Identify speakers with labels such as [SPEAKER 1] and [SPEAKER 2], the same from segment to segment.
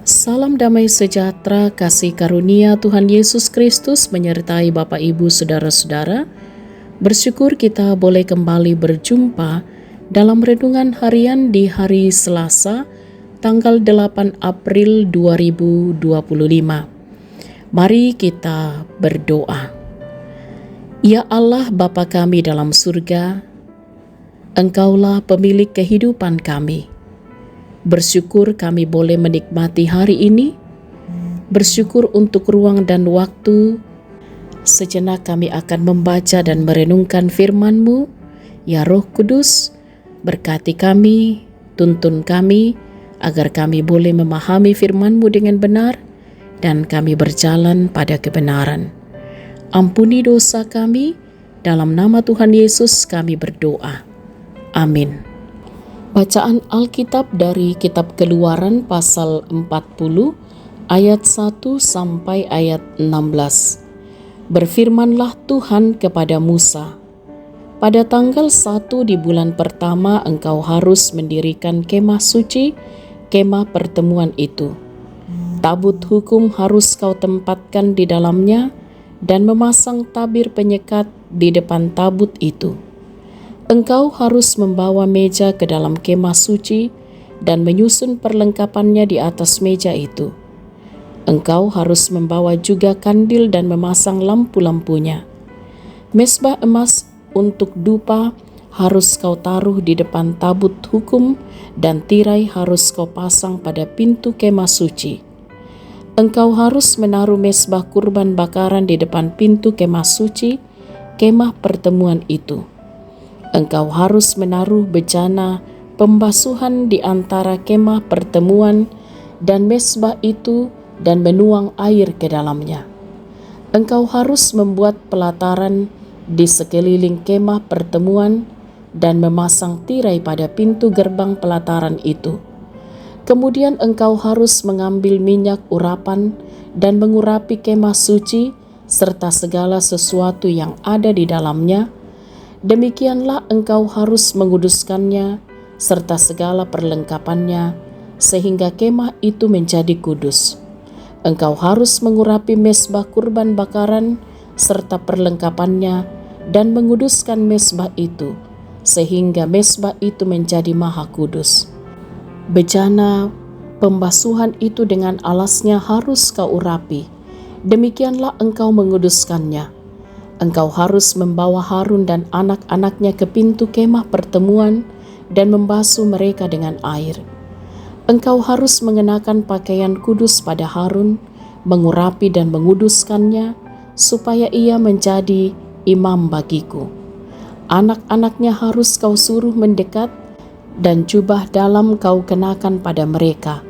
[SPEAKER 1] Salam damai sejahtera, kasih karunia Tuhan Yesus Kristus menyertai Bapak Ibu Saudara-saudara. Bersyukur kita boleh kembali berjumpa dalam renungan harian di hari Selasa, tanggal 8 April 2025. Mari kita berdoa. Ya Allah Bapa kami dalam surga, Engkaulah pemilik kehidupan kami. Bersyukur kami boleh menikmati hari ini. Bersyukur untuk ruang dan waktu. Sejenak kami akan membaca dan merenungkan firman-Mu. Ya Roh Kudus, berkati kami, tuntun kami, agar kami boleh memahami firman-Mu dengan benar, dan kami berjalan pada kebenaran. Ampuni dosa kami, dalam nama Tuhan Yesus kami berdoa. Amin. Bacaan Alkitab dari Kitab Keluaran pasal 40 ayat 1 sampai ayat 16. Berfirmanlah Tuhan kepada Musa, pada tanggal 1 di bulan pertama engkau harus mendirikan kemah suci, kemah pertemuan itu. Tabut hukum harus kau tempatkan di dalamnya dan memasang tabir penyekat di depan tabut itu. Engkau harus membawa meja ke dalam kemah suci dan menyusun perlengkapannya di atas meja itu. Engkau harus membawa juga kandil dan memasang lampu-lampunya. Mezbah emas untuk dupa harus kau taruh di depan tabut hukum dan tirai harus kau pasang pada pintu kemah suci. Engkau harus menaruh mezbah kurban bakaran di depan pintu kemah suci, kemah pertemuan itu. Engkau harus menaruh bejana pembasuhan di antara kemah pertemuan dan mezbah itu dan menuang air ke dalamnya. Engkau harus membuat pelataran di sekeliling kemah pertemuan dan memasang tirai pada pintu gerbang pelataran itu. Kemudian engkau harus mengambil minyak urapan dan mengurapi kemah suci serta segala sesuatu yang ada di dalamnya. Demikianlah engkau harus menguduskannya serta segala perlengkapannya sehingga kemah itu menjadi kudus. Engkau harus mengurapi mezbah kurban bakaran serta perlengkapannya dan menguduskan mezbah itu sehingga mezbah itu menjadi maha kudus. Bejana pembasuhan itu dengan alasnya harus kau urapi. Demikianlah engkau menguduskannya. Engkau harus membawa Harun dan anak-anaknya ke pintu kemah pertemuan dan membasuh mereka dengan air. Engkau harus mengenakan pakaian kudus pada Harun, mengurapi dan menguduskannya, supaya ia menjadi imam bagiku. Anak-anaknya harus kau suruh mendekat, dan jubah dalam kau kenakan pada mereka.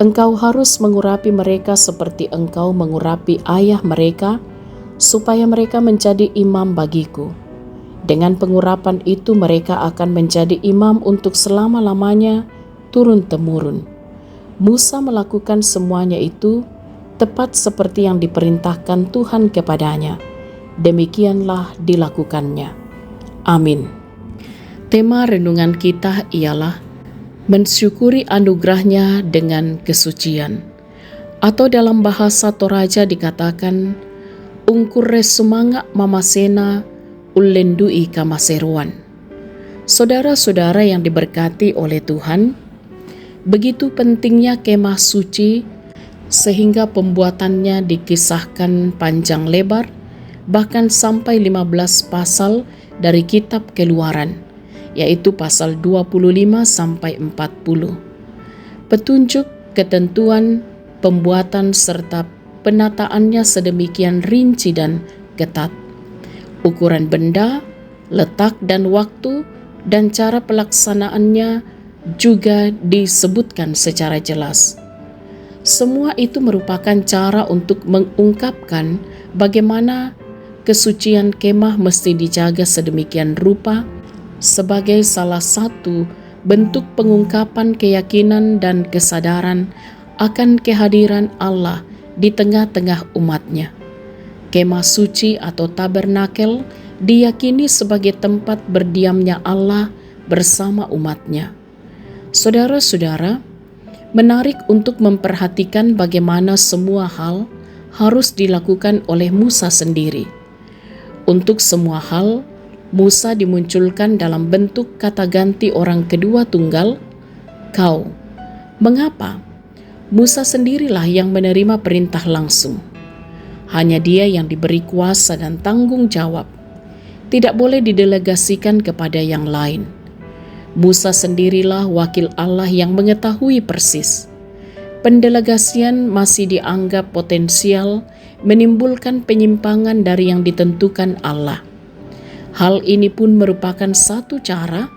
[SPEAKER 1] Engkau harus mengurapi mereka seperti engkau mengurapi ayah mereka, supaya mereka menjadi imam bagiku. Dengan pengurapan itu mereka akan menjadi imam untuk selama-lamanya, turun-temurun. Musa melakukan semuanya itu tepat seperti yang diperintahkan Tuhan kepadanya. Demikianlah dilakukannya. Amin. Tema renungan kita ialah mensyukuri anugerahnya dengan kesucian. Atau dalam bahasa Toraja dikatakan, ungkurre sumanga mamasena ulendui kamaseruan. Saudara-saudara yang diberkati oleh Tuhan, begitu pentingnya kemah suci sehingga pembuatannya dikisahkan panjang lebar, bahkan sampai 15 pasal dari kitab Keluaran, yaitu pasal 25 sampai 40. Petunjuk, ketentuan, pembuatan serta penataannya sedemikian rinci dan ketat. Ukuran benda, letak dan waktu, dan cara pelaksanaannya juga disebutkan secara jelas. Semua itu merupakan cara untuk mengungkapkan bagaimana kesucian kemah mesti dijaga sedemikian rupa sebagai salah satu bentuk pengungkapan keyakinan dan kesadaran akan kehadiran Allah di tengah-tengah umatnya. Kemah suci atau tabernakel diyakini sebagai tempat berdiamnya Allah bersama umatnya. Saudara-saudara, menarik untuk memperhatikan bagaimana semua hal harus dilakukan oleh Musa sendiri. Untuk semua hal, Musa dimunculkan dalam bentuk kata ganti orang kedua tunggal, kau. Mengapa? Musa sendirilah yang menerima perintah langsung. Hanya dia yang diberi kuasa dan tanggung jawab. Tidak boleh didelegasikan kepada yang lain. Musa sendirilah wakil Allah yang mengetahui persis. Pendelegasian masih dianggap potensial menimbulkan penyimpangan dari yang ditentukan Allah. Hal ini pun merupakan satu cara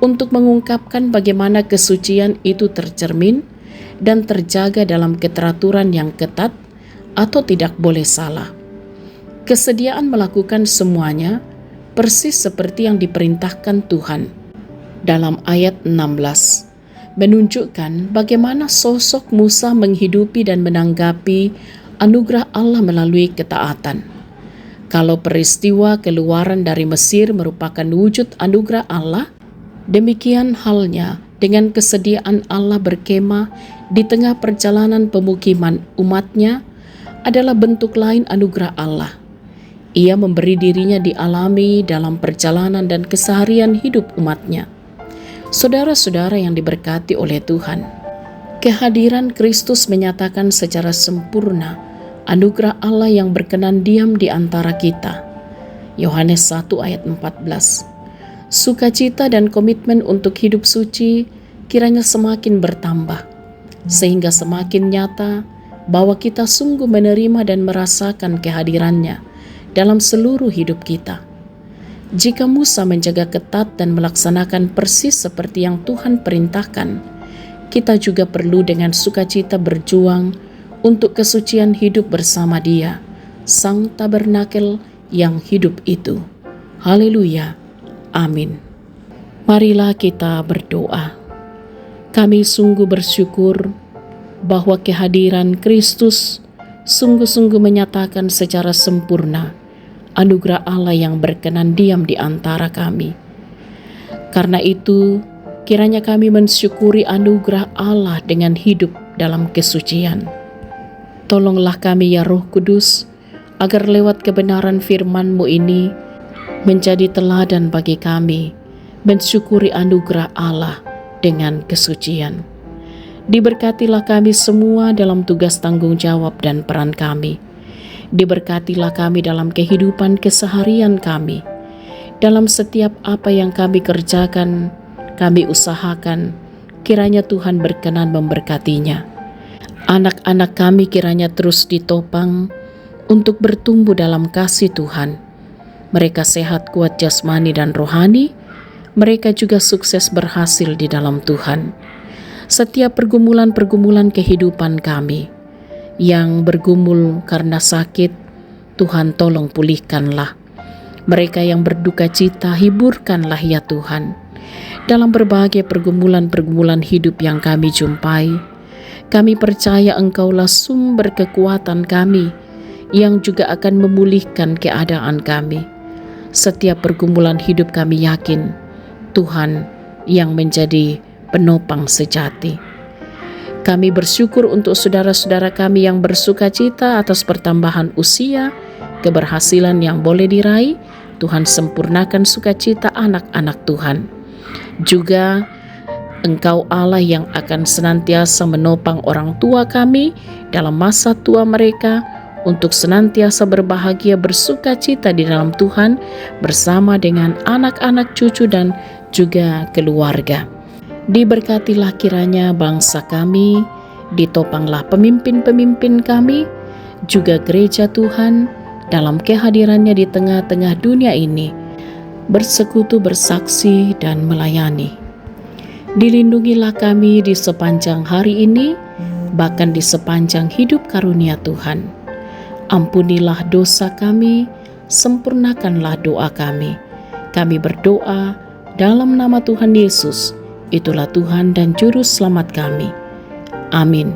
[SPEAKER 1] untuk mengungkapkan bagaimana kesucian itu tercermin dan terjaga dalam keteraturan yang ketat atau tidak boleh salah. Kesediaan melakukan semuanya persis seperti yang diperintahkan Tuhan dalam ayat 16, menunjukkan bagaimana sosok Musa menghidupi dan menanggapi anugerah Allah melalui ketaatan. Kalau peristiwa keluaran dari Mesir merupakan wujud anugerah Allah, demikian halnya dengan kesediaan Allah berkemah di tengah perjalanan pemukiman umatnya adalah bentuk lain anugerah Allah. Ia memberi dirinya dialami dalam perjalanan dan keseharian hidup umatnya. Saudara-saudara yang diberkati oleh Tuhan, kehadiran Kristus menyatakan secara sempurna anugerah Allah yang berkenan diam di antara kita. Yohanes 1 ayat 14. Sukacita dan komitmen untuk hidup suci kiranya semakin bertambah, sehingga semakin nyata bahwa kita sungguh menerima dan merasakan kehadirannya dalam seluruh hidup kita. Jika Musa menjaga ketat dan melaksanakan persis seperti yang Tuhan perintahkan, kita juga perlu dengan sukacita berjuang untuk kesucian hidup bersama Dia, Sang Tabernakel yang hidup itu. Haleluya. Amin. Marilah kita berdoa. Kami sungguh bersyukur bahwa kehadiran Kristus sungguh-sungguh menyatakan secara sempurna anugerah Allah yang berkenan diam di antara kami. Karena itu, kiranya kami mensyukuri anugerah Allah dengan hidup dalam kesucian. Tolonglah kami ya Roh Kudus, agar lewat kebenaran firman-Mu ini menjadi teladan bagi kami mensyukuri anugerah Allah dengan kesucian. Diberkatilah kami semua dalam tugas tanggung jawab dan peran kami. Diberkatilah kami dalam kehidupan keseharian kami. Dalam setiap apa yang kami kerjakan, kami usahakan, kiranya Tuhan berkenan memberkatinya. Anak-anak kami kiranya terus ditopang untuk bertumbuh dalam kasih Tuhan. Mereka sehat, kuat jasmani dan rohani. Mereka juga sukses berhasil di dalam Tuhan. Setiap pergumulan-pergumulan kehidupan kami yang bergumul karena sakit, Tuhan tolong pulihkanlah. Mereka yang berduka cita, hiburkanlah ya Tuhan. Dalam berbagai pergumulan-pergumulan hidup yang kami jumpai, kami percaya Engkaulah sumber kekuatan kami yang juga akan memulihkan keadaan kami. Setiap pergumulan hidup kami yakin Tuhan yang menjadi penopang sejati. Kami bersyukur untuk saudara-saudara kami yang bersuka cita atas pertambahan usia, keberhasilan yang boleh diraih. Tuhan sempurnakan sukacita anak-anak Tuhan. Juga Engkau Allah yang akan senantiasa menopang orang tua kami dalam masa tua mereka untuk senantiasa berbahagia bersuka cita di dalam Tuhan bersama dengan anak-anak cucu dan juga keluarga. Diberkatilah kiranya bangsa kami, ditopanglah pemimpin-pemimpin kami, juga gereja Tuhan dalam kehadirannya di tengah-tengah dunia ini, bersekutu, bersaksi, dan melayani. Dilindungilah kami di sepanjang hari ini, bahkan di sepanjang hidup karunia Tuhan. Ampunilah dosa kami, sempurnakanlah doa kami. Kami berdoa dalam nama Tuhan Yesus, itulah Tuhan dan Juru Selamat kami. Amin.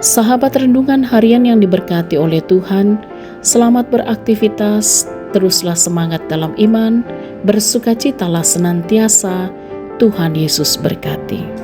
[SPEAKER 1] Sahabat renungan harian yang diberkati oleh Tuhan, selamat beraktivitas, teruslah semangat dalam iman, bersukacitalah senantiasa, Tuhan Yesus berkati.